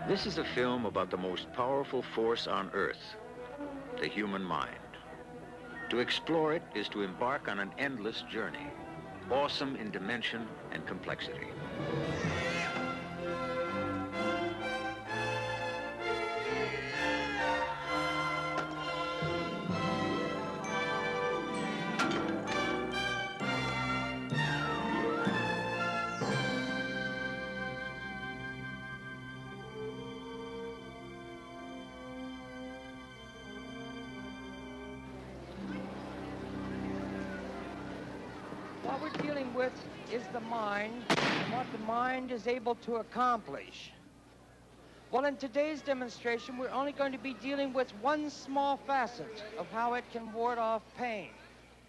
This is a film about the most powerful force on Earth, the human mind. To explore it is to embark on an endless journey, awesome in dimension and complexity. What we're dealing with is the mind and what the mind is able to accomplish. Well, in today's demonstration, we're only going to be dealing with one small facet of how it can ward off pain.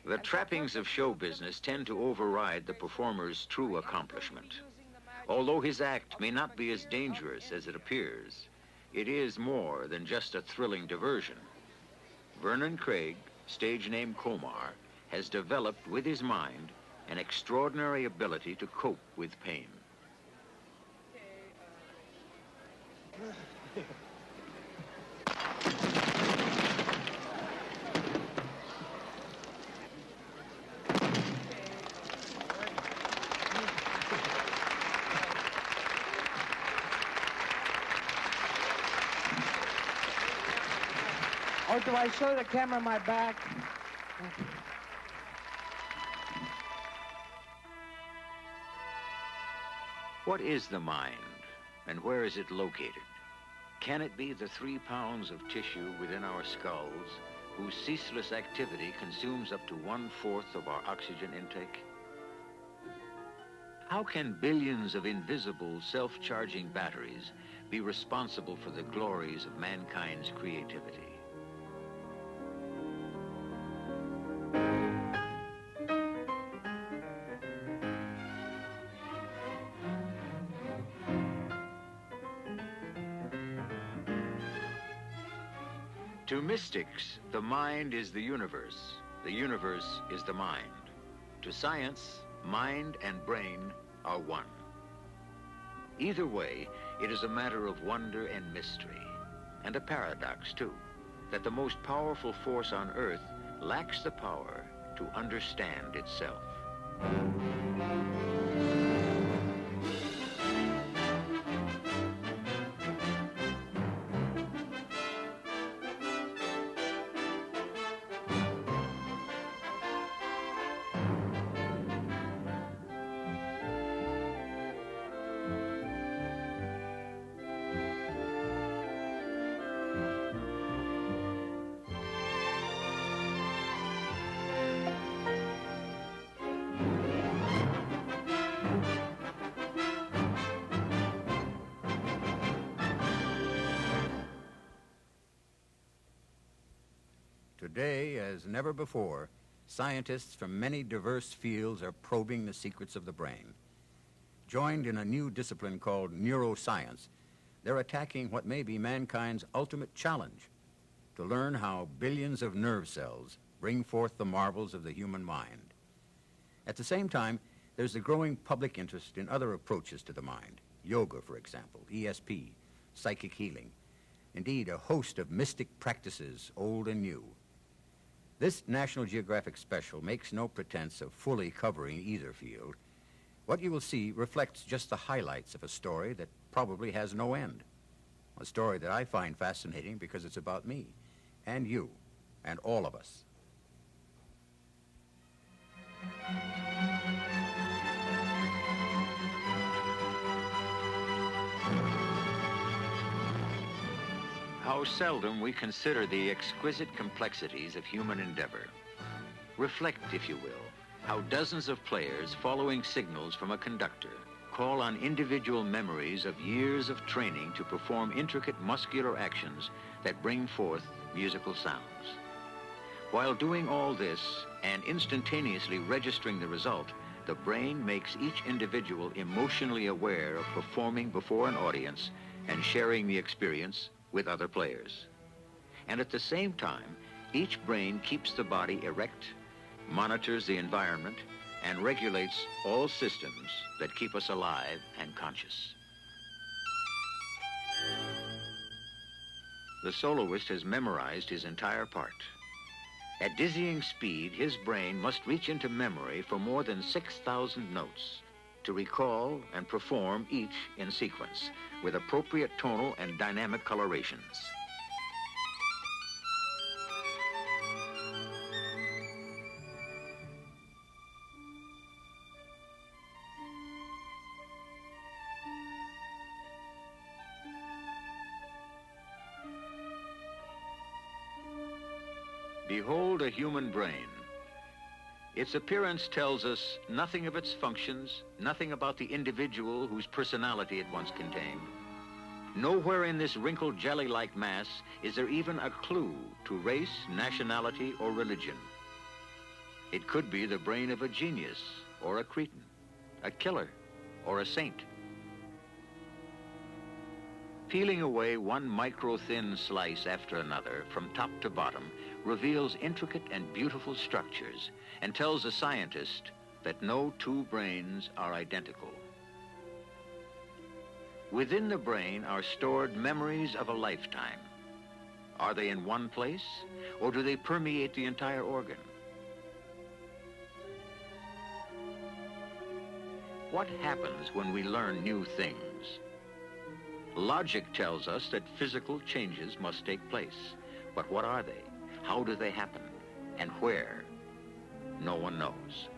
The trappings of show business tend to override the performer's true accomplishment. Although his act may not be as dangerous as it appears, it is more than just a thrilling diversion. Vernon Craig, stage name Komar, has developed with his mind an extraordinary ability to cope with pain. Oh, do I show the camera my back? What is the mind, and where is it located? Can it be the 3 pounds of tissue within our skulls whose ceaseless activity consumes up to 1/4 of our oxygen intake? How can billions of invisible self-charging batteries be responsible for the glories of mankind's creativity? To mystics, the mind is the universe is the mind. To science, mind and brain are one. Either way, it is a matter of wonder and mystery, and a paradox too, that the most powerful force on Earth lacks the power to understand itself. Today, as never before, scientists from many diverse fields are probing the secrets of the brain. Joined in a new discipline called neuroscience, they're attacking what may be mankind's ultimate challenge, to learn how billions of nerve cells bring forth the marvels of the human mind. At the same time, there's the growing public interest in other approaches to the mind, yoga, for example, ESP, psychic healing, indeed a host of mystic practices, old and new. This National Geographic special makes no pretense of fully covering either field. What you will see reflects just the highlights of a story that probably has no end. A story that I find fascinating because it's about me, and you, and all of us. How seldom we consider the exquisite complexities of human endeavor. Reflect, if you will, how dozens of players following signals from a conductor call on individual memories of years of training to perform intricate muscular actions that bring forth musical sounds. While doing all this and instantaneously registering the result, the brain makes each individual emotionally aware of performing before an audience and sharing the experience with other players. And at the same time, each brain keeps the body erect, monitors the environment, and regulates all systems that keep us alive and conscious. the soloist has memorized his entire part. At dizzying speed, his brain must reach into memory for more than 6,000 notes to recall and perform each in sequence with appropriate tonal and dynamic colorations. Behold a human brain. Its appearance tells us nothing of its functions, nothing about the individual whose personality it once contained. Nowhere in this wrinkled jelly-like mass is there even a clue to race, nationality, or religion. It could be the brain of a genius or a cretin, a killer or a saint. Peeling away one micro-thin slice after another from top to bottom reveals intricate and beautiful structures and tells a scientist that no two brains are identical. Within the brain are stored memories of a lifetime. Are they in one place, or do they permeate the entire organ? What happens when we learn new things? Logic tells us that physical changes must take place. But what are they? How do they happen? And where? No one knows.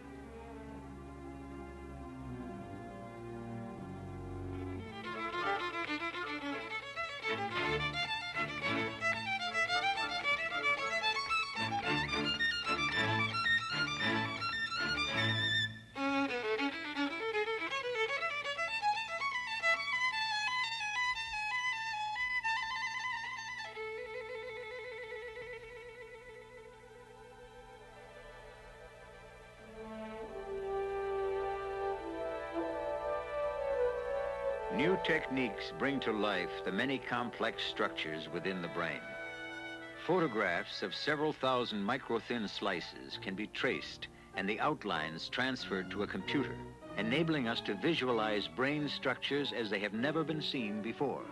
New techniques bring to life the many complex structures within the brain. Photographs of several thousand micro-thin slices can be traced and the outlines transferred to a computer, enabling us to visualize brain structures as they have never been seen before.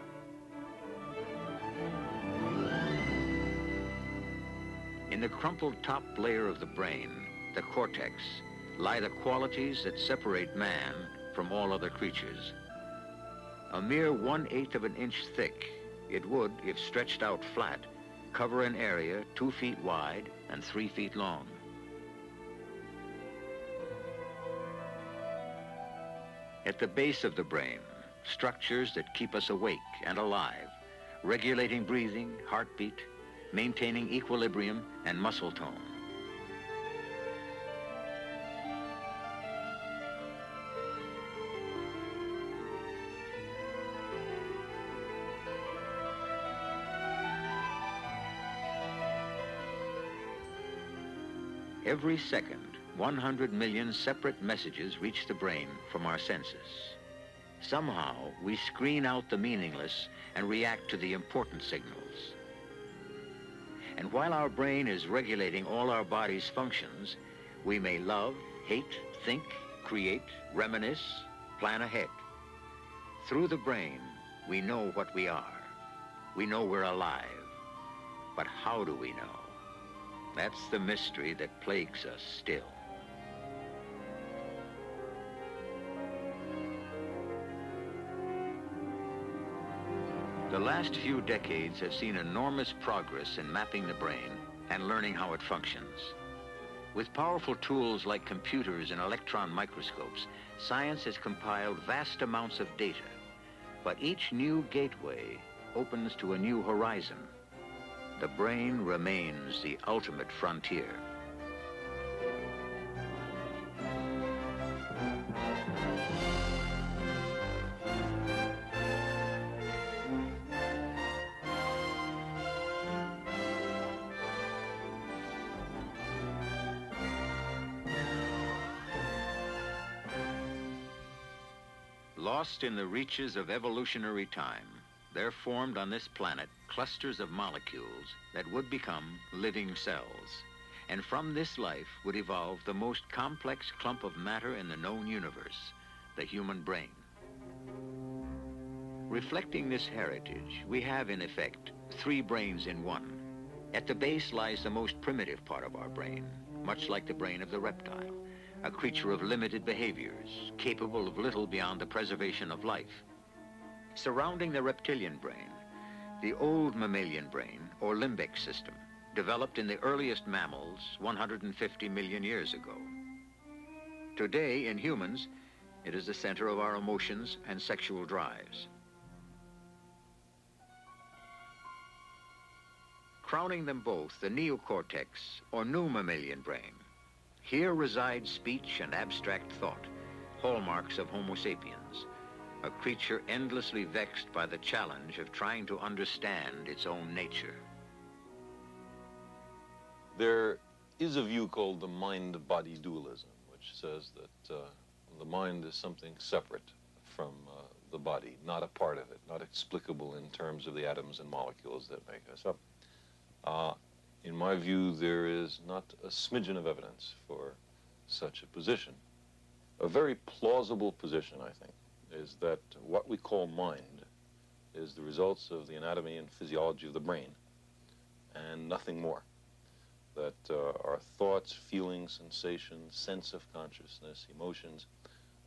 In the crumpled top layer of the brain, the cortex, lie the qualities that separate man from all other creatures. A mere 1/8 of an inch thick, it would, if stretched out flat, cover an area 2 feet wide and 3 feet long. At the base of the brain, structures that keep us awake and alive, regulating breathing, heartbeat, maintaining equilibrium and muscle tone. Every second, 100 million separate messages reach the brain from our senses. Somehow, we screen out the meaningless and react to the important signals. And while our brain is regulating all our body's functions, we may love, hate, think, create, reminisce, plan ahead. Through the brain, we know what we are. We know we're alive. But how do we know? That's the mystery that plagues us still. The last few decades have seen enormous progress in mapping the brain and learning how it functions. With powerful tools like computers and electron microscopes, science has compiled vast amounts of data. But each new gateway opens to a new horizon. The brain remains the ultimate frontier. Lost in the reaches of evolutionary time, there formed on this planet clusters of molecules that would become living cells. And from this life would evolve the most complex clump of matter in the known universe, the human brain. Reflecting this heritage, we have, in effect, three brains in one. At the base lies the most primitive part of our brain, much like the brain of the reptile, a creature of limited behaviors, capable of little beyond the preservation of life. Surrounding the reptilian brain, the old mammalian brain, or limbic system, developed in the earliest mammals 150 million years ago. Today, in humans, it is the center of our emotions and sexual drives. Crowning them both, the neocortex, or new mammalian brain. Here resides speech and abstract thought, hallmarks of Homo sapiens, a creature endlessly vexed by the challenge of trying to understand its own nature. There is a view called the mind-body dualism, which says that the mind is something separate from the body, not a part of it, not explicable in terms of the atoms and molecules that make us up. In my view, there is not a smidgen of evidence for such a position. A very plausible position, I think, is that what we call mind is the results of the anatomy and physiology of the brain, and nothing more. That our thoughts, feelings, sensations, sense of consciousness, emotions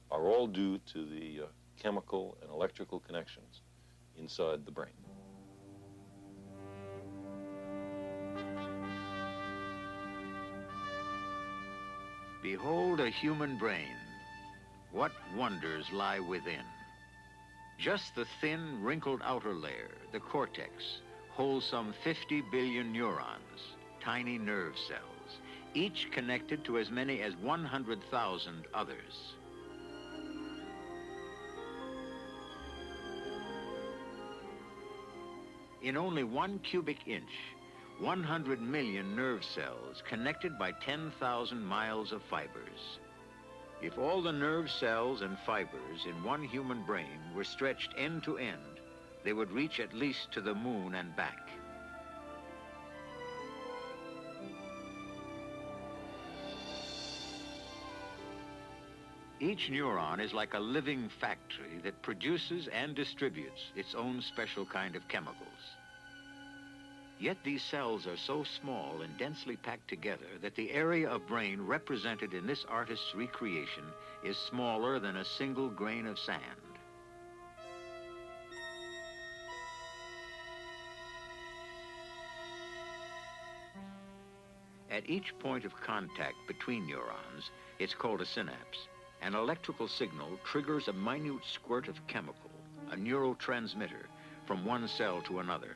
are all due to the chemical and electrical connections inside the brain. Behold a human brain. What wonders lie within? Just the thin, wrinkled outer layer, the cortex, holds some 50 billion neurons, tiny nerve cells, each connected to as many as 100,000 others. In only 1 cubic inch, 100 million nerve cells connected by 10,000 miles of fibers. If all the nerve cells and fibers in one human brain were stretched end to end, they would reach at least to the moon and back. Each neuron is like a living factory that produces and distributes its own special kind of chemicals. Yet these cells are so small and densely packed together that the area of brain represented in this artist's recreation is smaller than a single grain of sand. At each point of contact between neurons, it's called a synapse. An electrical signal triggers a minute squirt of chemical, a neurotransmitter, from one cell to another.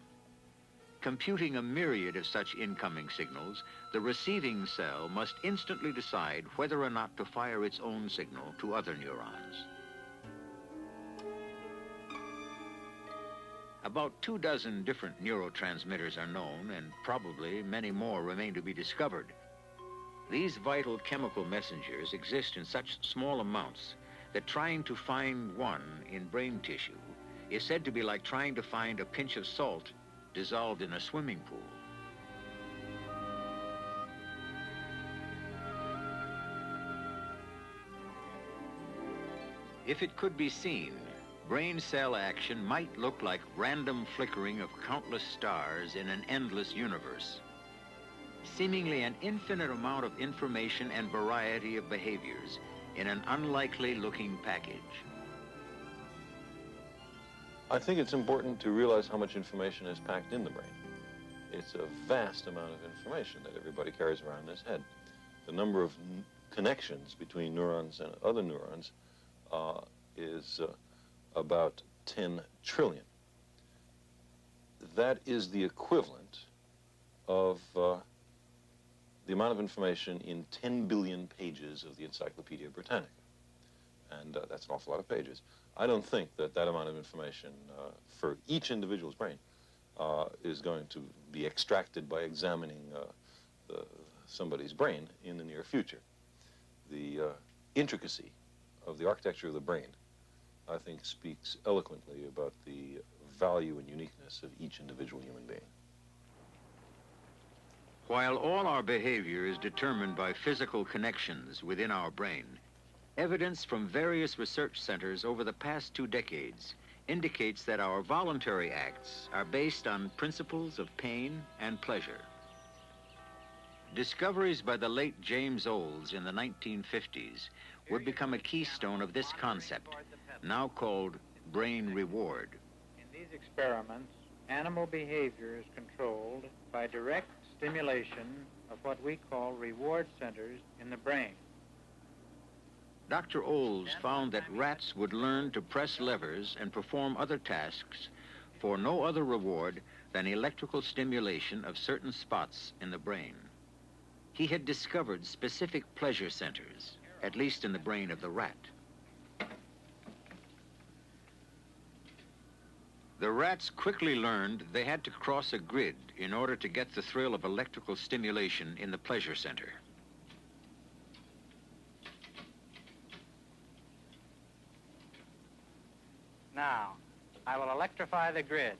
Computing a myriad of such incoming signals, the receiving cell must instantly decide whether or not to fire its own signal to other neurons. About 24 different neurotransmitters are known, and probably many more remain to be discovered. These vital chemical messengers exist in such small amounts that trying to find one in brain tissue is said to be like trying to find a pinch of salt dissolved in a swimming pool. If it could be seen, brain cell action might look like random flickering of countless stars in an endless universe. Seemingly an infinite amount of information and variety of behaviors in an unlikely looking package. I think it's important to realize how much information is packed in the brain. It's a vast amount of information that everybody carries around in his head. The number of connections between neurons and other neurons is about 10 trillion. That is the equivalent of the amount of information in 10 billion pages of the Encyclopedia Britannica. And that's an awful lot of pages. I don't think that that amount of information for each individual's brain is going to be extracted by examining somebody's brain in the near future. The intricacy of the architecture of the brain, I think, speaks eloquently about the value and uniqueness of each individual human being. While all our behavior is determined by physical connections within our brain, evidence from various research centers over the past 2 decades indicates that our voluntary acts are based on principles of pain and pleasure. Discoveries by the late James Olds in the 1950s would become a keystone of this concept, now called brain reward. In these experiments, animal behavior is controlled by direct stimulation of what we call reward centers in the brain. Dr. Olds found that rats would learn to press levers and perform other tasks for no other reward than electrical stimulation of certain spots in the brain. He had discovered specific pleasure centers, at least in the brain of the rat. The rats quickly learned they had to cross a grid in order to get the thrill of electrical stimulation in the pleasure center. Now, I will electrify the grid.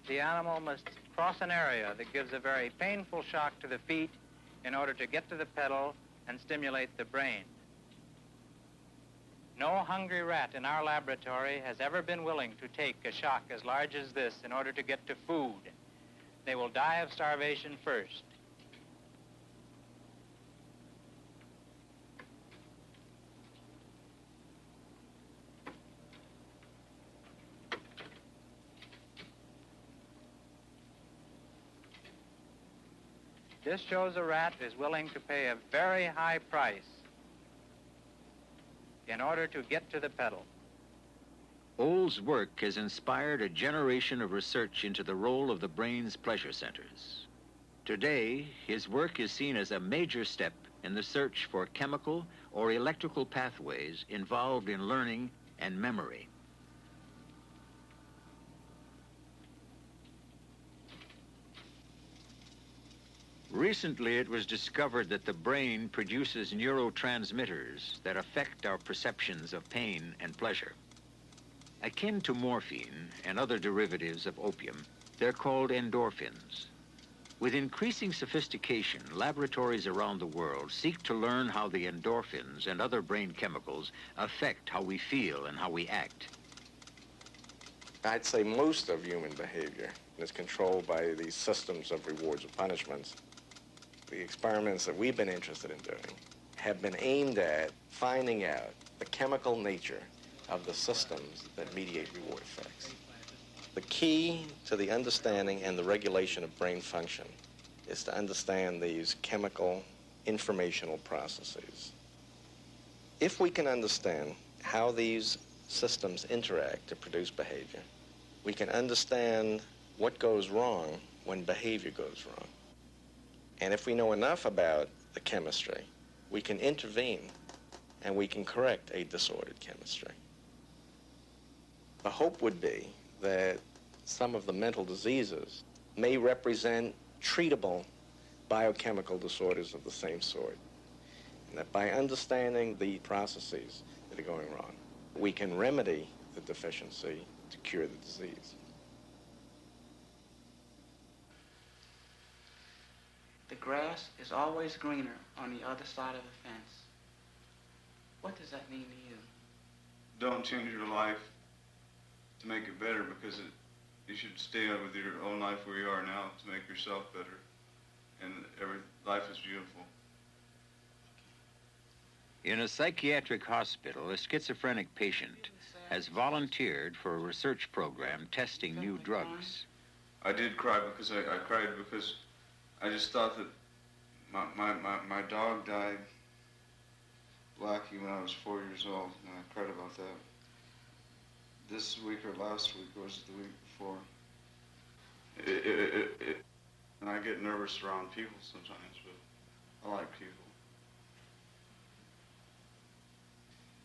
The animal must cross an area that gives a very painful shock to the feet in order to get to the pedal and stimulate the brain. No hungry rat in our laboratory has ever been willing to take a shock as large as this in order to get to food. They will die of starvation first. This shows a rat is willing to pay a very high price in order to get to the pedal. Olds' work has inspired a generation of research into the role of the brain's pleasure centers. Today, his work is seen as a major step in the search for chemical or electrical pathways involved in learning and memory. Recently, it was discovered that the brain produces neurotransmitters that affect our perceptions of pain and pleasure. Akin to morphine and other derivatives of opium, they're called endorphins. With increasing sophistication, laboratories around the world seek to learn how the endorphins and other brain chemicals affect how we feel and how we act. I'd say most of human behavior is controlled by these systems of rewards and punishments. The experiments that we've been interested in doing have been aimed at finding out the chemical nature of the systems that mediate reward effects. The key to the understanding and the regulation of brain function is to understand these chemical informational processes. If we can understand how these systems interact to produce behavior, we can understand what goes wrong when behavior goes wrong. And if we know enough about the chemistry, we can intervene and we can correct a disordered chemistry. The hope would be that some of the mental diseases may represent treatable biochemical disorders of the same sort. And that by understanding the processes that are going wrong, we can remedy the deficiency to cure the disease. The grass is always greener on the other side of the fence. What does that mean to you? Don't change your life to make it better, because you should stay with your own life where you are now to make yourself better. And life is beautiful. In a psychiatric hospital, a schizophrenic patient has volunteered for a research program testing new drugs. I did cry because I cried because I just thought that my dog died, Blackie, when I was 4 years old, and I cried about that. This week or last week, or was it the week before? And I get nervous around people sometimes, but I like people.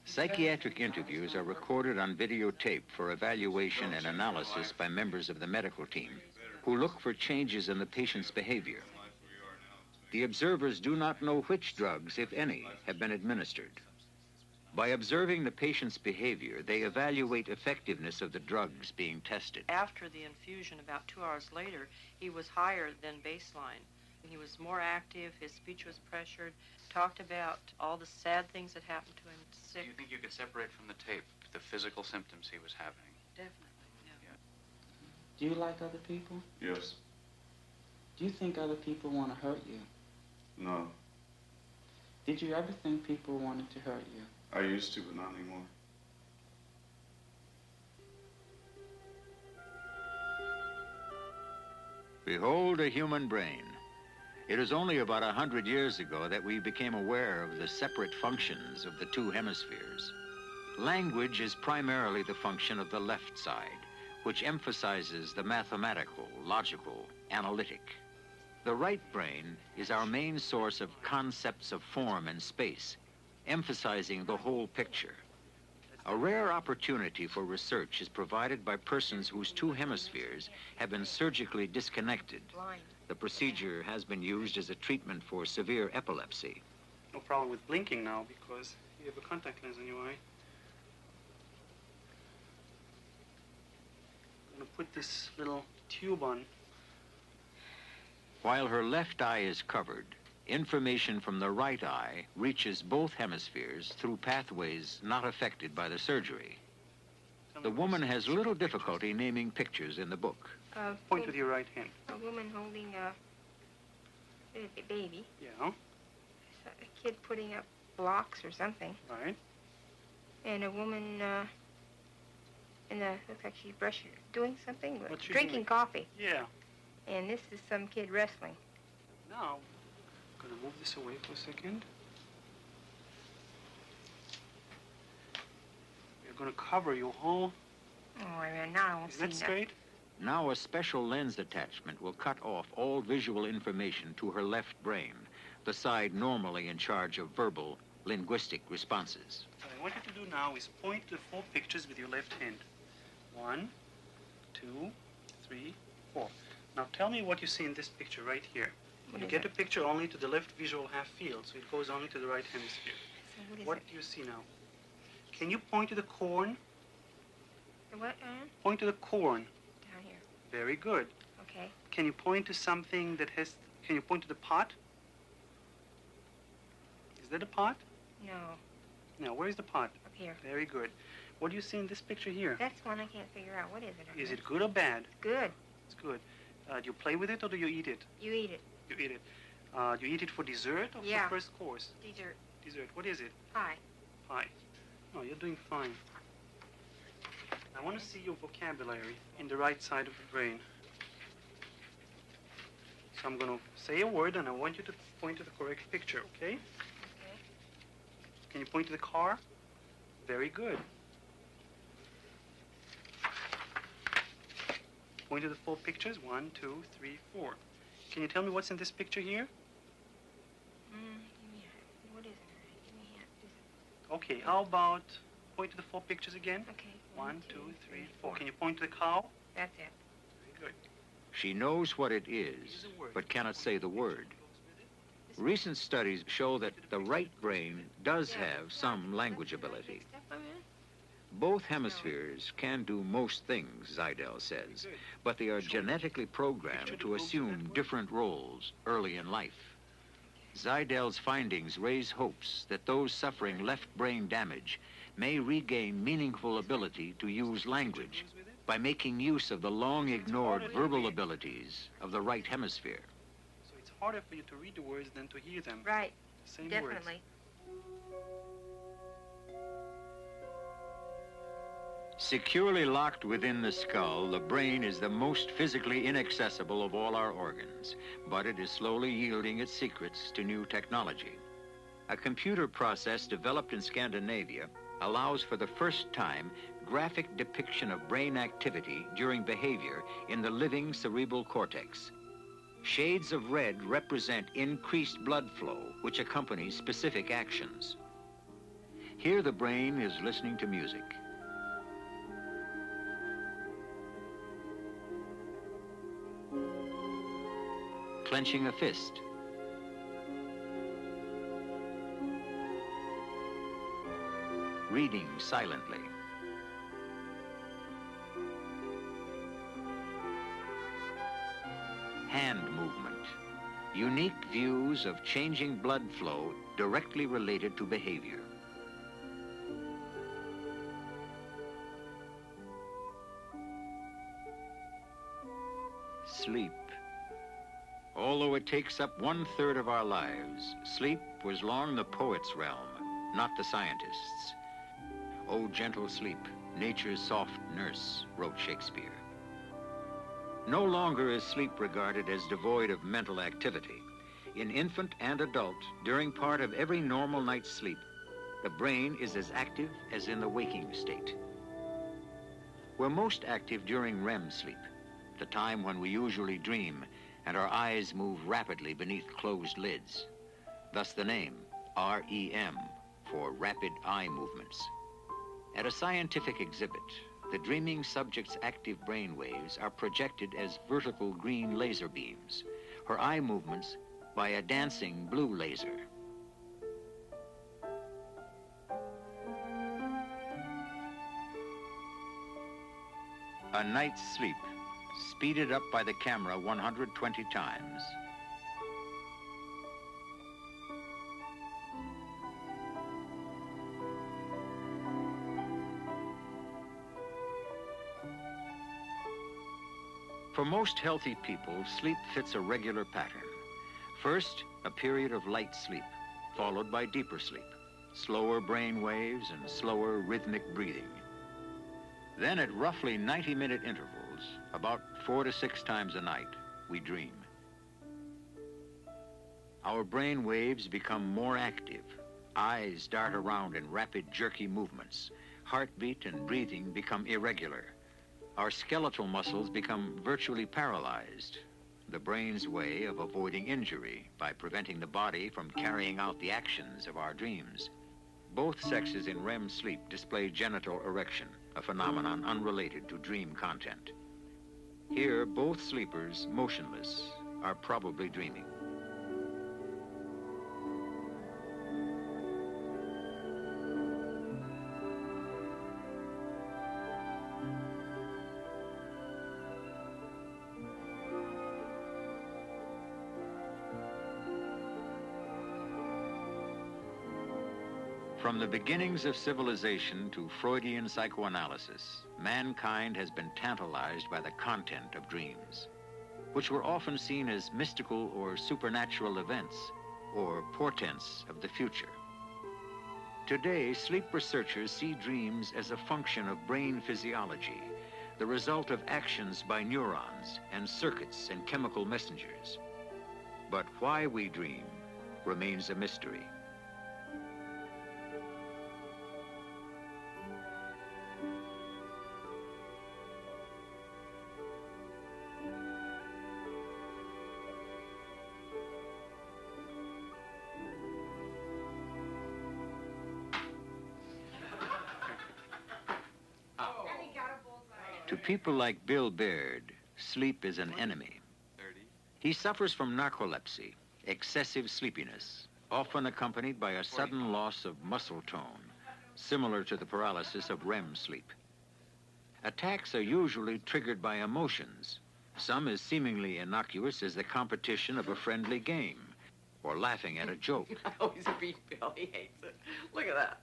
Psychiatric interviews are recorded on videotape for evaluation and analysis by members of the medical team, who look for changes in the patient's behavior. The observers do not know which drugs, if any, have been administered. By observing the patient's behavior, they evaluate effectiveness of the drugs being tested. After the infusion, about 2 hours later, he was higher than baseline. He was more active, his speech was pressured, talked about all the sad things that happened to him. Sick. Do you think you could separate from the tape the physical symptoms he was having Definitely, yeah. Do you like other people? Yes. Do you think other people want to hurt you? No. Did you ever think people wanted to hurt you? I used to, but not anymore. Behold a human brain. It is only about 100 years ago that we became aware of the separate functions of the two hemispheres. Language is primarily the function of the left side, which emphasizes the mathematical, logical, analytic. The right brain is our main source of concepts of form and space, emphasizing the whole picture. A rare opportunity for research is provided by persons whose two hemispheres have been surgically disconnected. The procedure has been used as a treatment for severe epilepsy. No problem with blinking now because you have a contact lens in your eye. I'm going to put this little tube on. While her left eye is covered, information from the right eye reaches both hemispheres through pathways not affected by the surgery. The woman has little difficulty naming pictures in the book. Point with your right hand. A woman holding a baby. Yeah. A kid putting up blocks or something. Right. And a woman looks like she's doing something. What's she drinking doing? coffee. Yeah. And this is some kid wrestling. Now, I'm going to move this away for a second. We're going to cover your whole... Oh, I mean, now I won't Is see that nothing. straight? Now a special lens attachment will cut off all visual information to her left brain, the side normally in charge of verbal, linguistic responses. What I want you to do now is point to 4 pictures with your left hand. 1, 2, 3, 4. Now tell me what you see in this picture right here. You get a picture only to the left visual half field, so it goes only to the right hemisphere. So What do you see now? Can you point to the corn? The what, Point to the corn. Down here. Very good. Okay. Can you point to something that has... Can you point to the pot? Is that a pot? No. No, where is the pot? Up here. Very good. What do you see in this picture here? That's one I can't figure out. What is it? Is it good or bad? Good. It's good. Do you play with it or do you eat it? You eat it. You eat it. Do you eat it for dessert or Yeah. for first course? Dessert. Dessert. What is it? Pie. Pie. Oh, you're doing fine. I want to see your vocabulary in the right side of the brain. So I'm going to say a word and I want you to point to the correct picture, okay? Okay. Can you point to the car? Very good. Point to the 4 pictures. 1, 2, 3, 4. Can you tell me what's in this picture here? Give me a... What is it? Give me a hint. Okay, how about point to the 4 pictures again? Okay. 1, 2, 3, 4. Can you point to the cow? That's it. Very good. She knows what it is, but cannot say the word. Recent studies show that the right brain does have some language ability. Both hemispheres can do most things, Zidell says, but they are genetically programmed to assume different roles early in life. Zidell's findings raise hopes that those suffering left brain damage may regain meaningful ability to use language by making use of the long-ignored verbal abilities of the right hemisphere. So it's harder for you to read the words than to hear them. Right. Same Definitely. Securely locked within the skull, the brain is the most physically inaccessible of all our organs, but it is slowly yielding its secrets to new technology. A computer process developed in Scandinavia allows for the first time graphic depiction of brain activity during behavior in the living cerebral cortex. Shades of red represent increased blood flow, which accompanies specific actions. Here the brain is listening to music. Clenching a fist. Reading silently. Hand movement. Unique views of changing blood flow directly related to behavior. Sleep. Although it takes up 1/3 of our lives, sleep was long the poet's realm, not the scientist's. "O gentle sleep, nature's soft nurse," wrote Shakespeare. No longer is sleep regarded as devoid of mental activity. In infant and adult, during part of every normal night's sleep, the brain is as active as in the waking state. We're most active during REM sleep, the time when we usually dream and our eyes move rapidly beneath closed lids. Thus the name, REM, for rapid eye movements. At a scientific exhibit, the dreaming subject's active brain waves are projected as vertical green laser beams, her eye movements by a dancing blue laser. A night's sleep, speeded up by the camera 120 times. For most healthy people, sleep fits a regular pattern. First, a period of light sleep, followed by deeper sleep, slower brain waves and slower rhythmic breathing. Then at roughly 90-minute intervals, about 4 to 6 times a night, we dream. Our brain waves become more active. Eyes dart around in rapid, jerky movements. Heartbeat and breathing become irregular. Our skeletal muscles become virtually paralyzed, the brain's way of avoiding injury by preventing the body from carrying out the actions of our dreams. Both sexes in REM sleep display genital erection, a phenomenon unrelated to dream content. Here, both sleepers, motionless, are probably dreaming. From the beginnings of civilization to Freudian psychoanalysis, mankind has been tantalized by the content of dreams, which were often seen as mystical or supernatural events or portents of the future. Today, sleep researchers see dreams as a function of brain physiology, the result of actions by neurons and circuits and chemical messengers. But why we dream remains a mystery. To people like Bill Baird, sleep is an enemy. He suffers from narcolepsy, excessive sleepiness, often accompanied by a sudden loss of muscle tone, similar to the paralysis of REM sleep. Attacks are usually triggered by emotions, some as seemingly innocuous as the competition of a friendly game or laughing at a joke. I always beat Bill. He hates it. Look at that.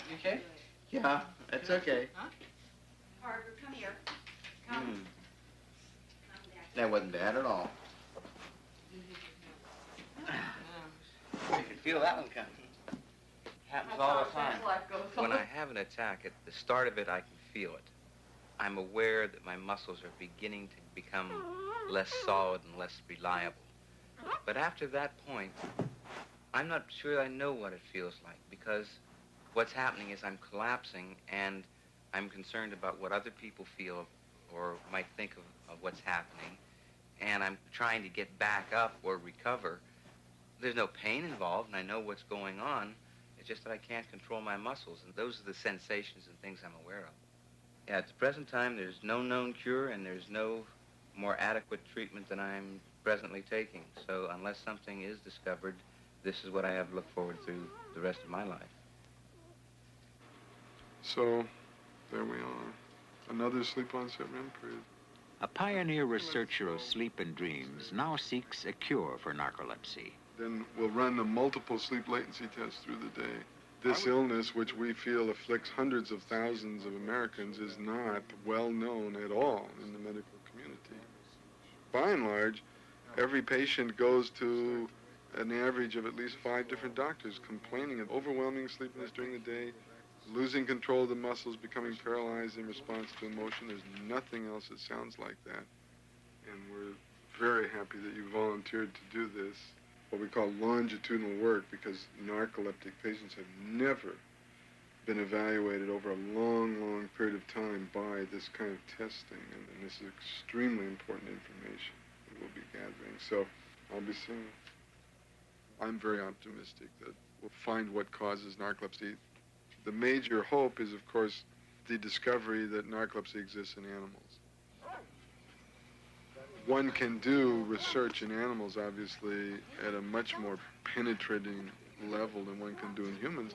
You okay? Yeah, it's okay. Huh? Parker, come here. Come. That wasn't bad at all. You can feel that one coming. Happens all the time. When I have an attack, at the start of it, I can feel it. I'm aware that my muscles are beginning to become less solid and less reliable. But after that point, I'm not sure I know what it feels like, because what's happening is I'm collapsing, and I'm concerned about what other people feel or might think of what's happening, and I'm trying to get back up or recover. There's no pain involved, and I know what's going on. It's just that I can't control my muscles, and those are the sensations and things I'm aware of. Yeah, at the present time, there's no known cure, and there's no more adequate treatment than I'm presently taking. So unless something is discovered, this is what I have to look forward to the rest of my life. So, there we are. Another sleep onset REM period. A pioneer researcher of sleep and dreams now seeks a cure for narcolepsy. Then we'll run a multiple sleep latency test through the day. This illness, which we feel afflicts hundreds of thousands of Americans, is not well known at all in the medical community. By and large, every patient goes to an average of at least 5 different doctors complaining of overwhelming sleepiness during the day, losing control of the muscles, becoming paralyzed in response to emotion. There's nothing else that sounds like that. And we're very happy that you volunteered to do this, what we call longitudinal work, because narcoleptic patients have never been evaluated over a long, long period of time by this kind of testing. And this is extremely important information that we'll be gathering. So I'll be seeing you. I'm very optimistic that we'll find what causes narcolepsy. The major hope is, of course, the discovery that narcolepsy exists in animals. One can do research in animals, obviously, at a much more penetrating level than one can do in humans.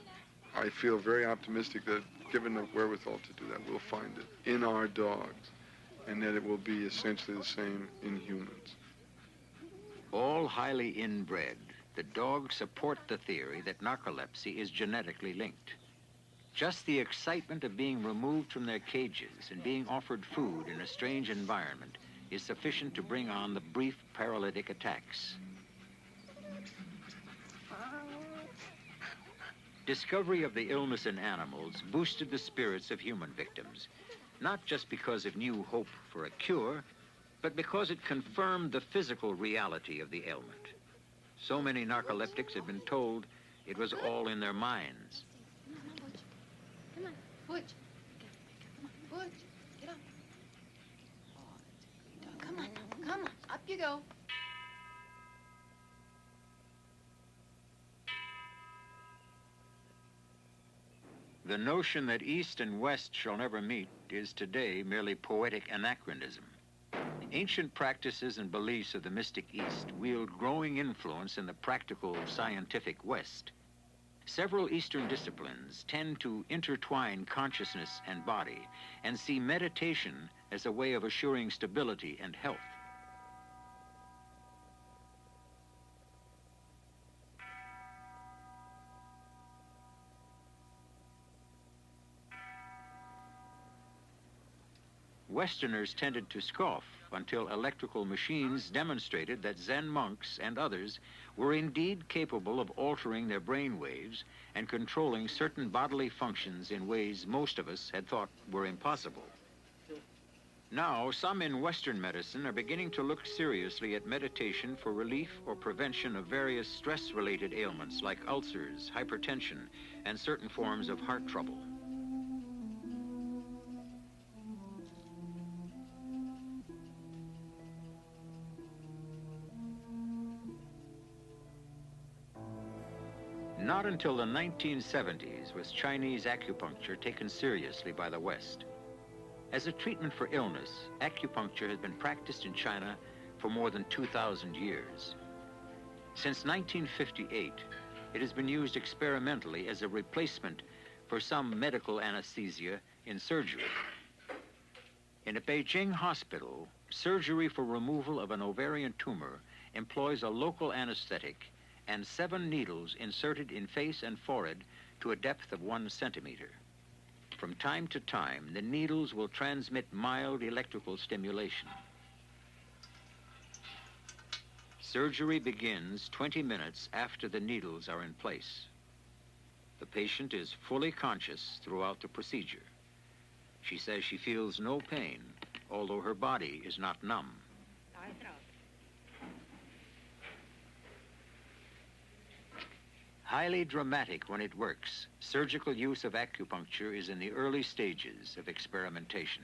I feel very optimistic that, given the wherewithal to do that, we'll find it in our dogs, and that it will be essentially the same in humans. All highly inbred, the dogs support the theory that narcolepsy is genetically linked. Just the excitement of being removed from their cages and being offered food in a strange environment is sufficient to bring on the brief paralytic attacks. Discovery of the illness in animals boosted the spirits of human victims, not just because of new hope for a cure, but because it confirmed the physical reality of the ailment. So many narcoleptics had been told it was all in their minds. Come on, Butch. Come on, Butch, get up. Come on, up you go. The notion that East and West shall never meet is today merely poetic anachronism. Ancient practices and beliefs of the mystic East wield growing influence in the practical scientific West. Several Eastern disciplines tend to intertwine consciousness and body and see meditation as a way of assuring stability and health. Westerners tended to scoff until electrical machines demonstrated that Zen monks and others were indeed capable of altering their brain waves and controlling certain bodily functions in ways most of us had thought were impossible. Now, some in Western medicine are beginning to look seriously at meditation for relief or prevention of various stress-related ailments like ulcers, hypertension, and certain forms of heart trouble. Not until the 1970s was Chinese acupuncture taken seriously by the West. As a treatment for illness, acupuncture has been practiced in China for more than 2,000 years. Since 1958, it has been used experimentally as a replacement for some medical anesthesia in surgery. In a Beijing hospital, surgery for removal of an ovarian tumor employs a local anesthetic and 7 needles inserted in face and forehead to a depth of 1 centimeter. From time to time, the needles will transmit mild electrical stimulation. Surgery begins 20 minutes after the needles are in place. The patient is fully conscious throughout the procedure. She says she feels no pain, although her body is not numb. Highly dramatic when it works, surgical use of acupuncture is in the early stages of experimentation.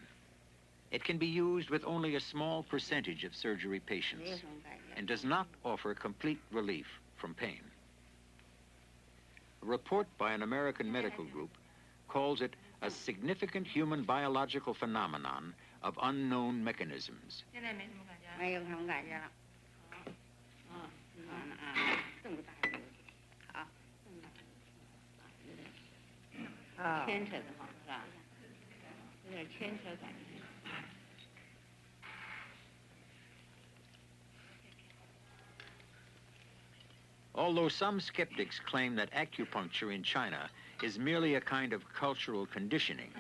It can be used with only a small percentage of surgery patients and does not offer complete relief from pain. A report by an American medical group calls it a significant human biological phenomenon of unknown mechanisms. 点牵扯感。Although some skeptics claim that acupuncture in China is merely a kind of cultural conditioning,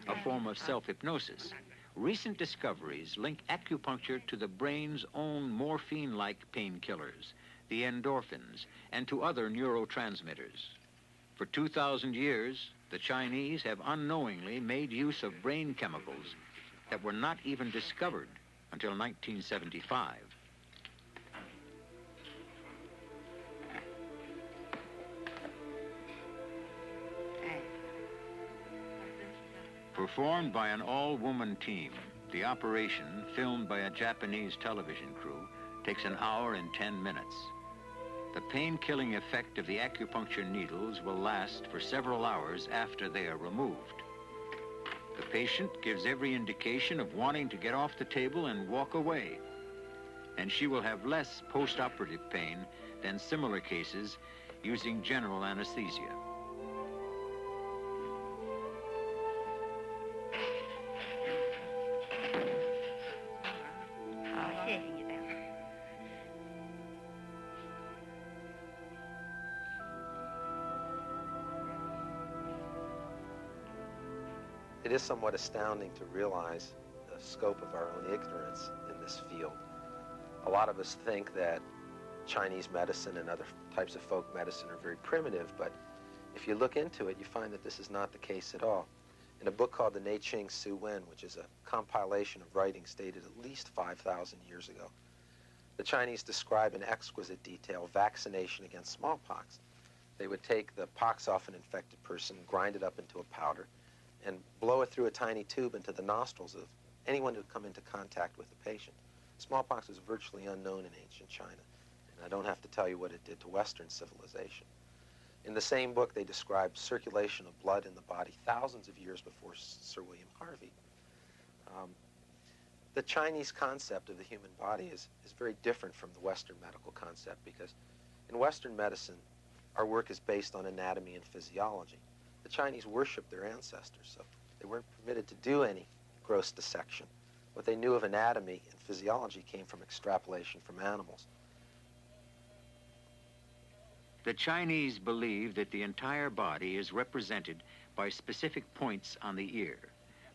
a form of self-hypnosis, recent discoveries link acupuncture to the brain's own morphine-like painkillers, the endorphins, and to other neurotransmitters. For 2,000 years, the Chinese have unknowingly made use of brain chemicals that were not even discovered until 1975. Performed by an all-woman team, the operation, filmed by a Japanese television crew, takes an hour and 10 minutes. The pain-killing effect of the acupuncture needles will last for several hours after they are removed. The patient gives every indication of wanting to get off the table and walk away, and she will have less post-operative pain than similar cases using general anesthesia. It is somewhat astounding to realize the scope of our own ignorance in this field. A lot of us think that Chinese medicine and other types of folk medicine are very primitive, but if you look into it, you find that this is not the case at all. In a book called the Nei Ching Su Wen, which is a compilation of writings dated at least 5,000 years ago, the Chinese describe in exquisite detail vaccination against smallpox. They would take the pox off an infected person, grind it up into a powder, and blow it through a tiny tube into the nostrils of anyone who would come into contact with the patient. Smallpox was virtually unknown in ancient China, and I don't have to tell you what it did to Western civilization. In the same book, they describe circulation of blood in the body thousands of years before Sir William Harvey. The Chinese concept of the human body is very different from the Western medical concept, because in Western medicine, our work is based on anatomy and physiology. The Chinese worshiped their ancestors, so they weren't permitted to do any gross dissection. What they knew of anatomy and physiology came from extrapolation from animals. The Chinese believe that the entire body is represented by specific points on the ear,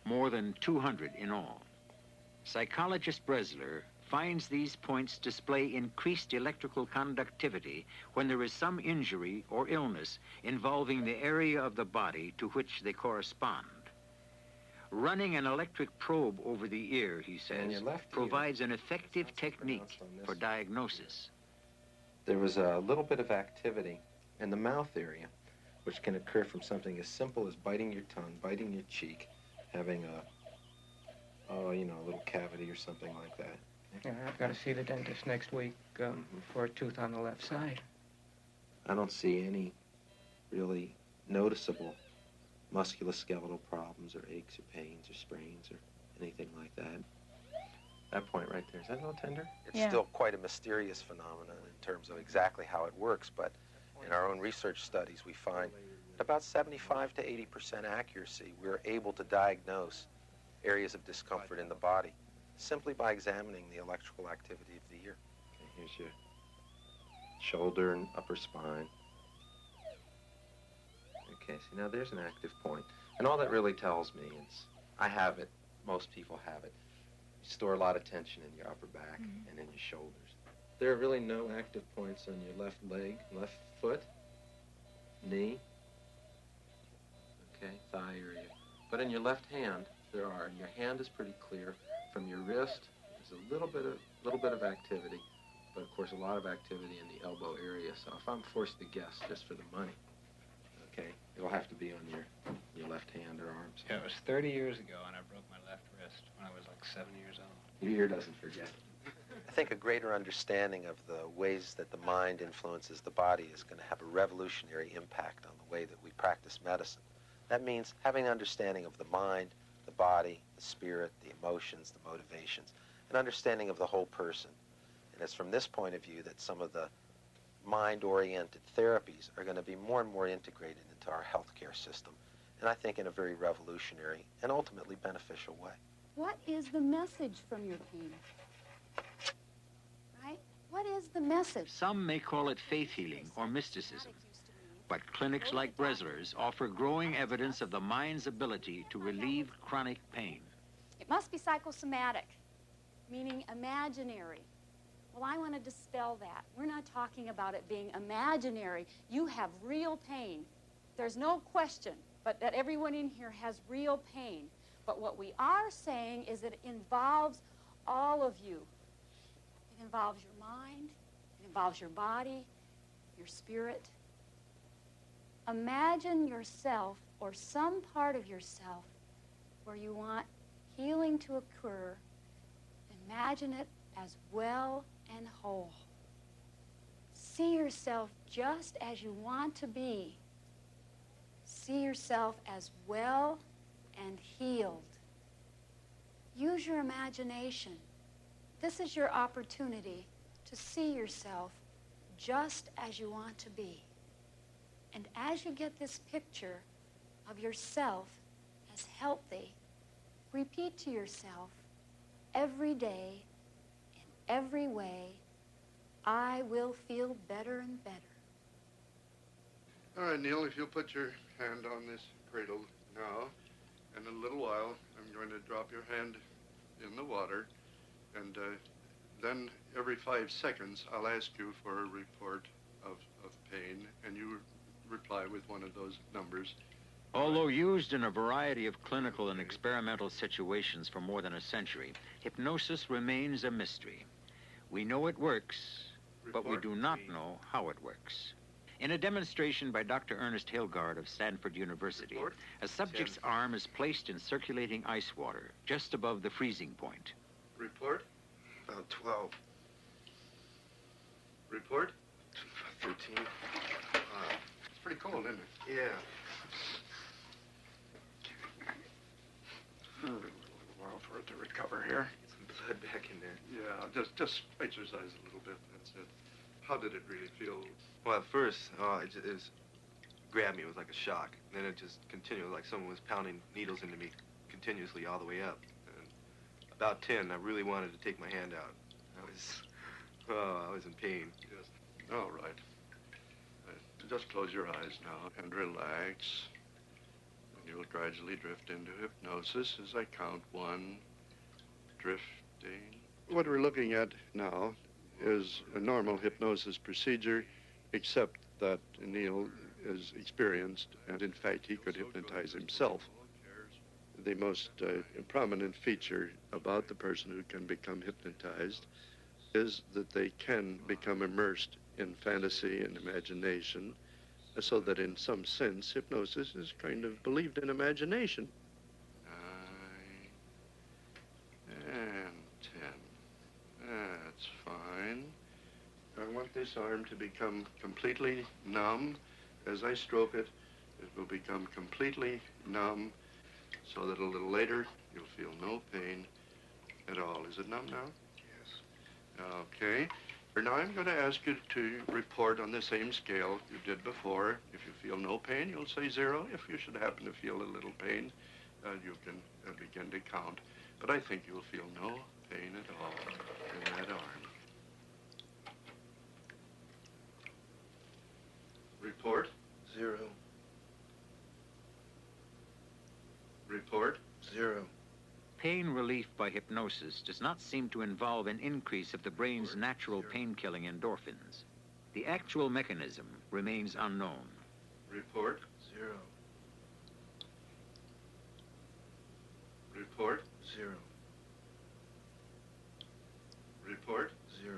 more than 200 in all. Psychologist Bresler finds these points display increased electrical conductivity when there is some injury or illness involving the area of the body to which they correspond. Running an electric probe over the ear, he says, provides an effective technique for diagnosis. There was a little bit of activity in the mouth area, which can occur from something as simple as biting your tongue, biting your cheek, having a little cavity or something like that. Yeah, I've got to see the dentist next week for a tooth on the left side. I don't see any really noticeable musculoskeletal problems or aches or pains or sprains or anything like that. That point right there, is that a little tender? It's still quite a mysterious phenomenon in terms of exactly how it works, but in our own research studies, we find at about 75 to 80% accuracy, we're able to diagnose areas of discomfort in the body simply by examining the electrical activity of the ear. Okay, here's your shoulder and upper spine. Okay, see, now there's an active point. And all that really tells me is, I have it, most people have it. You store a lot of tension in your upper back and in your shoulders. There are really no active points on your left leg, left foot, knee, okay, thigh area. But in your left hand, there are, and your hand is pretty clear. From your wrist, there's a little bit of activity, but of course a lot of activity in the elbow area. So if I'm forced to guess just for the money, okay, it'll have to be on your left hand or arm. Yeah, it was 30 years ago, and I broke my left wrist when I was like 7 years old. Your ear doesn't forget. I think a greater understanding of the ways that the mind influences the body is going to have a revolutionary impact on the way that we practice medicine. That means having an understanding of the mind, the body, the spirit, the emotions, the motivations, an understanding of the whole person. And it's from this point of view that some of the mind-oriented therapies are going to be more and more integrated into our healthcare system. and I think in a very revolutionary and ultimately beneficial way. What is the message from your pain? Right? What is the message? Some may call it faith healing or mysticism, but clinics like Bresler's offer growing evidence of the mind's ability to relieve chronic pain. It must be psychosomatic, meaning imaginary. Well, I want to dispel that. We're not talking about it being imaginary. You have real pain. There's no question but that everyone in here has real pain. But what we are saying is that it involves all of you. It involves your mind, it involves your body, your spirit. Imagine yourself or some part of yourself where you want healing to occur. Imagine it as well and whole. See yourself just as you want to be. See yourself as well and healed. Use your imagination. This is your opportunity to see yourself just as you want to be. And as you get this picture of yourself as healthy, repeat to yourself every day, in every way, I will feel better and better. All right, Neil, if you'll put your hand on this cradle now, in a little while, I'm going to drop your hand in the water, and then every 5 seconds, I'll ask you for a report of pain, and you reply with one of those numbers. Although used in a variety of clinical and experimental situations for more than a century, hypnosis remains a mystery. We know it works, but we do not know how it works. In a demonstration by Dr. Ernest Hilgard of Stanford University, a subject's arm is placed in circulating ice water just above the freezing point. Report? About 12. Report? 13. It's pretty cold, isn't it? Yeah. A little while for it to recover here. Get some blood back in there. Yeah, just exercise a little bit, that's it. How did it really feel? Well, at first, it just grabbed me. It was like a shock. Then it just continued, like someone was pounding needles into me continuously all the way up. And about 10, I really wanted to take my hand out. I was in pain. Yes. All right. Just close your eyes now and relax. And you'll gradually drift into hypnosis as I count 1, drifting. What we're looking at now is a normal hypnosis procedure, except that Neil is experienced, and in fact he could hypnotize himself. The most prominent feature about the person who can become hypnotized is that they can become immersed in fantasy and imagination, so that in some sense hypnosis is kind of believed in imagination. 9 and 10. That's fine. I want this arm to become completely numb. As I stroke it, it will become completely numb, so that a little later you'll feel no pain at all. Is it numb now? Yes. Okay. Now I'm going to ask you to report on the same scale you did before. If you feel no pain, you'll say 0. If you should happen to feel a little pain, you can begin to count. But I think you'll feel no pain at all in that arm. Report? 0. Report? 0. Pain relief by hypnosis does not seem to involve an increase of the brain's natural pain-killing endorphins. The actual mechanism remains unknown. Report? 0. Report? 0. Report? 0.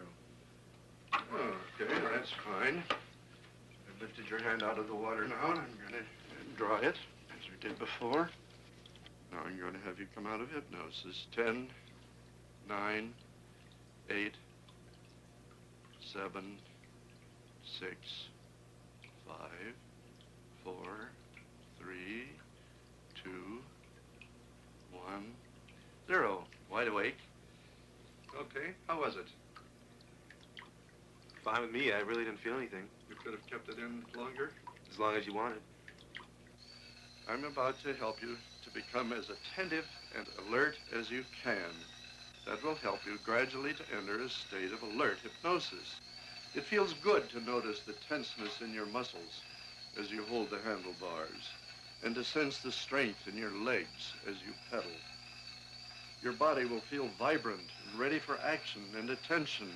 Okay, that's fine. I've lifted your hand out of the water now, and I'm going to dry it, as we did before. Now I'm going to have you come out of hypnosis. 10, 9, 8, 7, 6, 5, 4, 3, 2, 1, 0. Wide awake. Okay, how was it? Fine with me. I really didn't feel anything. You could have kept it in longer? As long as you wanted. I'm about to help you to become as attentive and alert as you can. That will help you gradually to enter a state of alert hypnosis. It feels good to notice the tenseness in your muscles as you hold the handlebars, and to sense the strength in your legs as you pedal. Your body will feel vibrant and ready for action and attention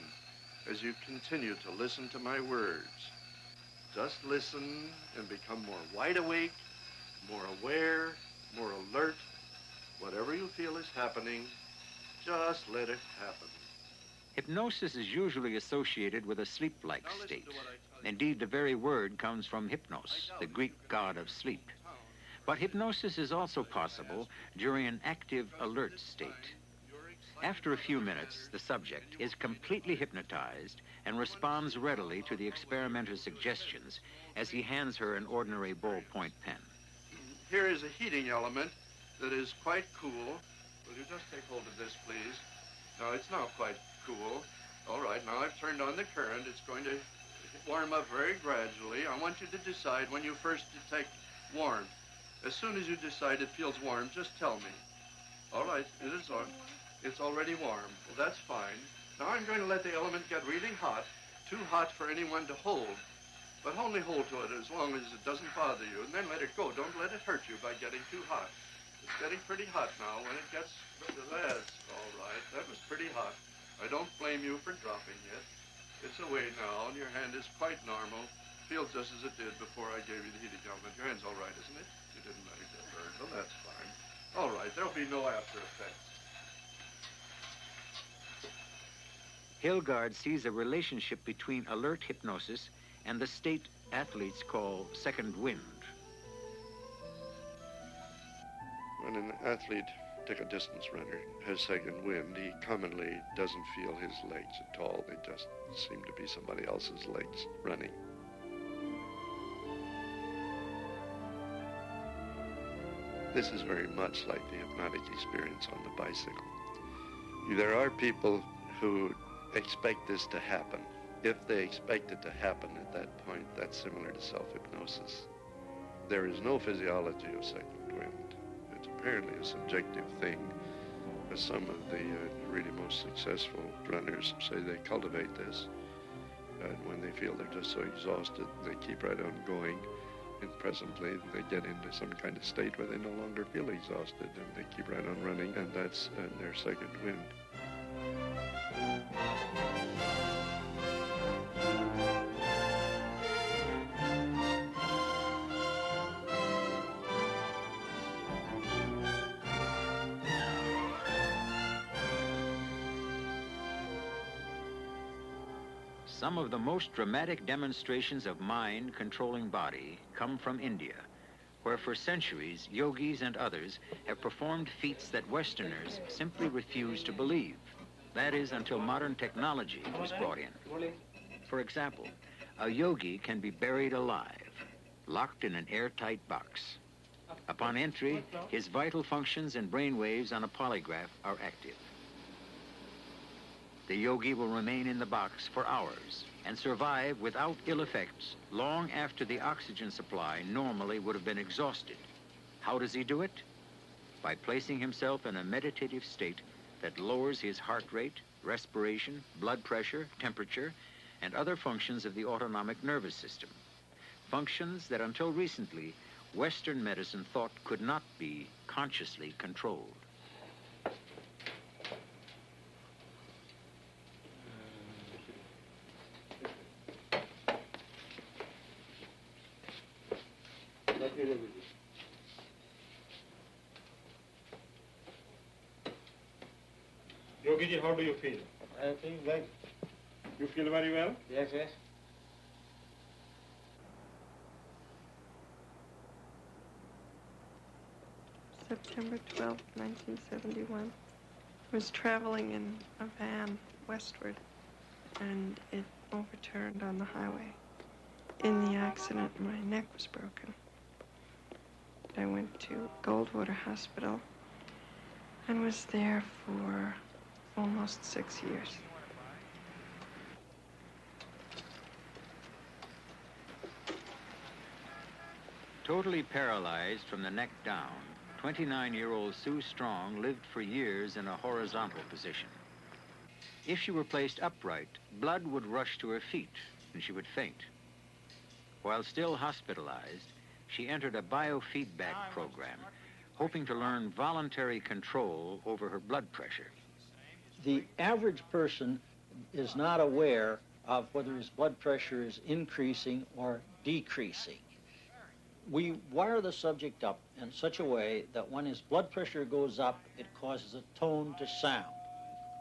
as you continue to listen to my words. Just listen and become more wide awake, more aware, more alert. Whatever you feel is happening, just let it happen. Hypnosis is usually associated with a sleep-like state. Indeed, the very word comes from hypnos, the Greek god of sleep. But hypnosis is also possible during an active, alert state. After a few minutes, the subject is completely hypnotized and responds readily to the experimenter's suggestions as he hands her an ordinary ballpoint pen. Here is a heating element that is quite cool. Will you just take hold of this, please? Now, it's not quite cool. All right, now I've turned on the current. It's going to warm up very gradually. I want you to decide when you first detect warmth. As soon as you decide it feels warm, just tell me. All right, it is on. It's already warm. Well, that's fine. Now I'm going to let the element get really hot, too hot for anyone to hold. But only hold to it as long as it doesn't bother you, and then let it go. Don't let it hurt you by getting too hot. It's getting pretty hot now. When it gets, that's all right. That was pretty hot. I don't blame you for dropping it. It's away now, and your hand is quite normal. Feels just as it did before I gave you the heating element. Your hand's all right, isn't it? You didn't let it get burned. Well, that's fine. All right, there'll be no after effects. Hilgard sees a relationship between alert hypnosis and the state athletes call second wind. When an athlete, take a distance runner, has second wind, he commonly doesn't feel his legs at all. They just seem to be somebody else's legs running. This is very much like the hypnotic experience on the bicycle. There are people who expect this to happen. If they expect it to happen at that point, that's similar to self-hypnosis. There is no physiology of second wind. It's apparently a subjective thing. Some of the really most successful runners say they cultivate this. And when they feel they're just so exhausted, they keep right on going. And presently, they get into some kind of state where they no longer feel exhausted, and they keep right on running, and that's their second wind. Some of the most dramatic demonstrations of mind controlling body come from India, where for centuries yogis and others have performed feats that Westerners simply refuse to believe. That is, until modern technology was brought in. For example, a yogi can be buried alive, locked in an airtight box. Upon entry, his vital functions and brain waves on a polygraph are active. The yogi will remain in the box for hours and survive without ill effects long after the oxygen supply normally would have been exhausted. How does he do it? By placing himself in a meditative state that lowers his heart rate, respiration, blood pressure, temperature, and other functions of the autonomic nervous system. Functions that until recently, Western medicine thought could not be consciously controlled. Yogi, how do you feel? I feel well. You feel very well? Yes, yes. September 12, 1971. I was traveling in a van westward, and it overturned on the highway. In the accident, my neck was broken. I went to Goldwater Hospital and was there for almost 6 years. Totally paralyzed from the neck down, 29-year-old Sue Strong lived for years in a horizontal position. If she were placed upright, blood would rush to her feet and she would faint. While still hospitalized, she entered a biofeedback program, hoping to learn voluntary control over her blood pressure. The average person is not aware of whether his blood pressure is increasing or decreasing. We wire the subject up in such a way that when his blood pressure goes up, it causes a tone to sound.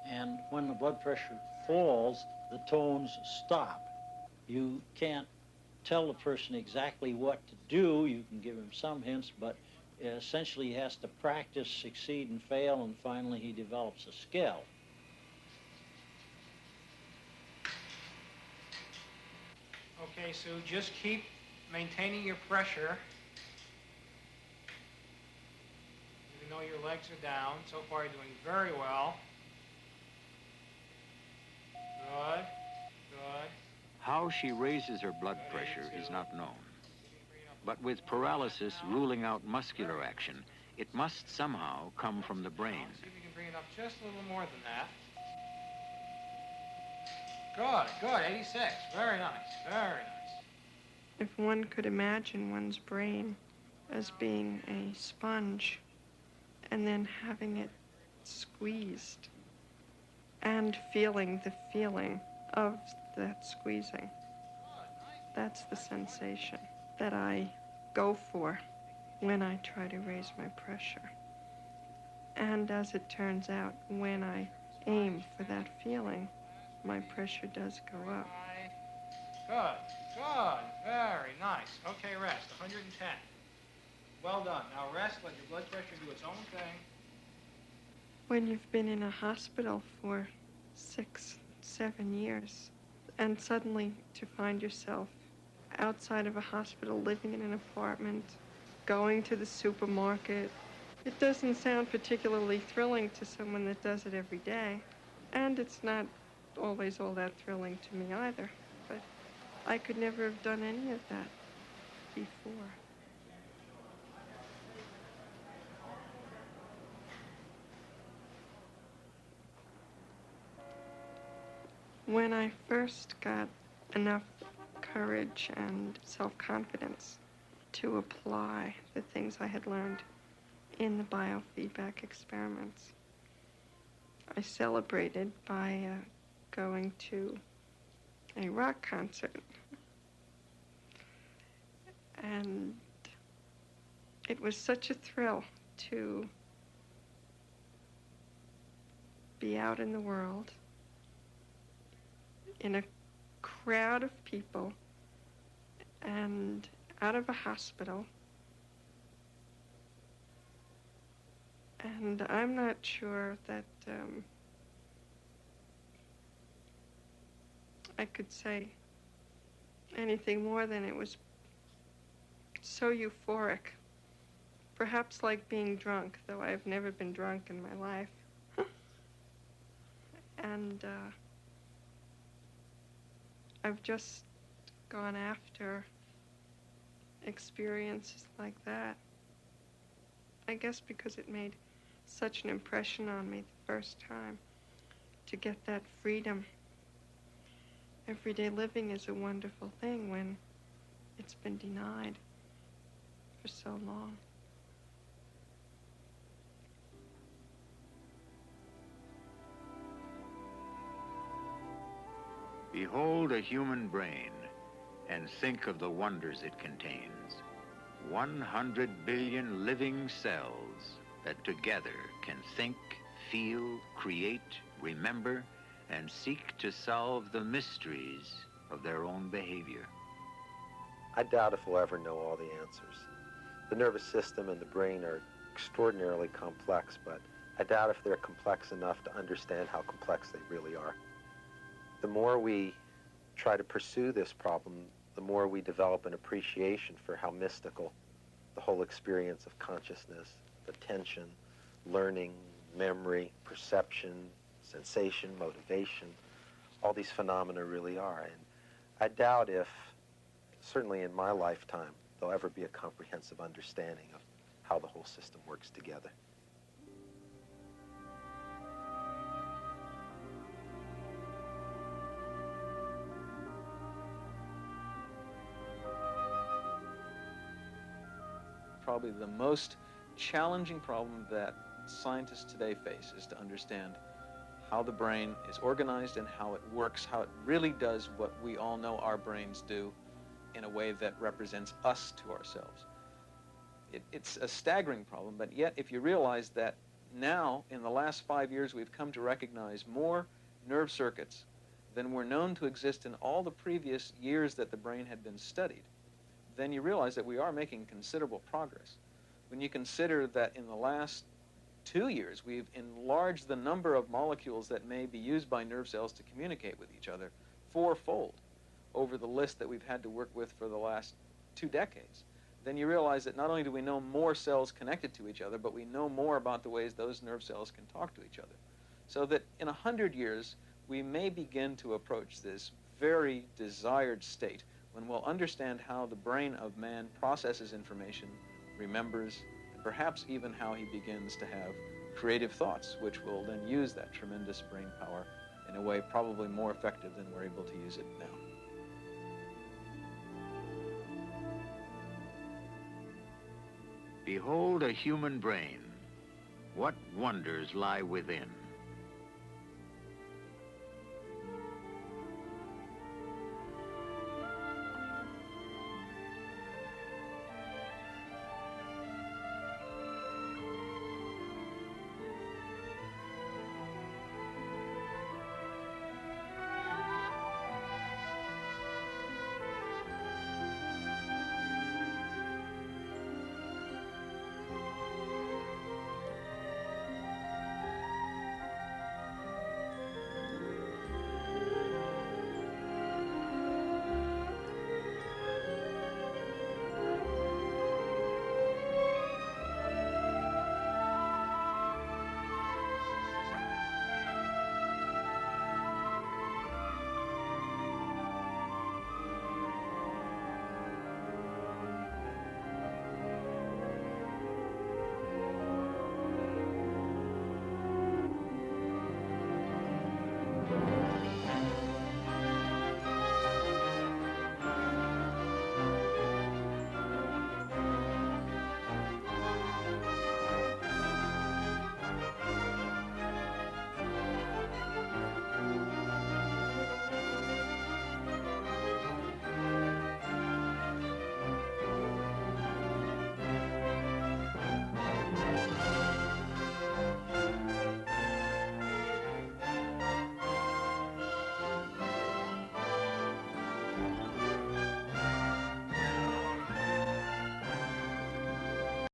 And when the blood pressure falls, the tones stop. You can't tell the person exactly what to do. You can give him some hints, but essentially he has to practice, succeed, and fail, and finally he develops a skill. Okay, Sue, just keep maintaining your pressure. Even though your legs are down, so far you're doing very well. Good, good. How she raises her blood pressure is not known. But with paralysis ruling out muscular action, it must somehow come from the brain. See if you can bring it up just a little more than that. Good, good, 86. Very nice, very nice. If one could imagine one's brain as being a sponge and then having it squeezed and feeling the feeling of that squeezing, that's the sensation that I go for when I try to raise my pressure. And as it turns out, when I aim for that feeling, my pressure does go up. Good, good, very nice. Okay, rest, 110. Well done. Now rest, let your blood pressure do its own thing. When you've been in a hospital for 6, 7 years, and suddenly to find yourself outside of a hospital, living in an apartment, going to the supermarket, it doesn't sound particularly thrilling to someone that does it every day. And it's not always all that thrilling to me either. But I could never have done any of that before. When I first got enough courage and self-confidence to apply the things I had learned in the biofeedback experiments, I celebrated by going to a rock concert. And it was such a thrill to be out in the world in a crowd of people and out of a hospital. And I'm not sure that I could say anything more than it was so euphoric. Perhaps like being drunk, though I've never been drunk in my life. And I've just gone after experiences like that. I guess because it made such an impression on me the first time to get that freedom. Everyday living is a wonderful thing when it's been denied for so long. Behold a human brain and think of the wonders it contains. 100 billion living cells that together can think, feel, create, remember, and seek to solve the mysteries of their own behavior. I doubt if we'll ever know all the answers. The nervous system and the brain are extraordinarily complex, but I doubt if they're complex enough to understand how complex they really are. The more we try to pursue this problem, the more we develop an appreciation for how mystical the whole experience of consciousness, attention, learning, memory, perception, sensation, motivation, all these phenomena really are. And I doubt if, certainly in my lifetime, there'll ever be a comprehensive understanding of how the whole system works together. Probably the most challenging problem that scientists today face is to understand how the brain is organized and how it works, how it really does what we all know our brains do in a way that represents us to ourselves. It's a staggering problem, but yet if you realize that now, in the last 5 years, we've come to recognize more nerve circuits than were known to exist in all the previous years that the brain had been studied, then you realize that we are making considerable progress. When you consider that in the last 2 years, we've enlarged the number of molecules that may be used by nerve cells to communicate with each other fourfold over the list that we've had to work with for the last 2 decades, then you realize that not only do we know more cells connected to each other, but we know more about the ways those nerve cells can talk to each other. So that in 100 years, we may begin to approach this very desired state when we'll understand how the brain of man processes information, remembers, and perhaps even how he begins to have creative thoughts, which will then use that tremendous brain power in a way probably more effective than we're able to use it now. Behold a human brain. What wonders lie within?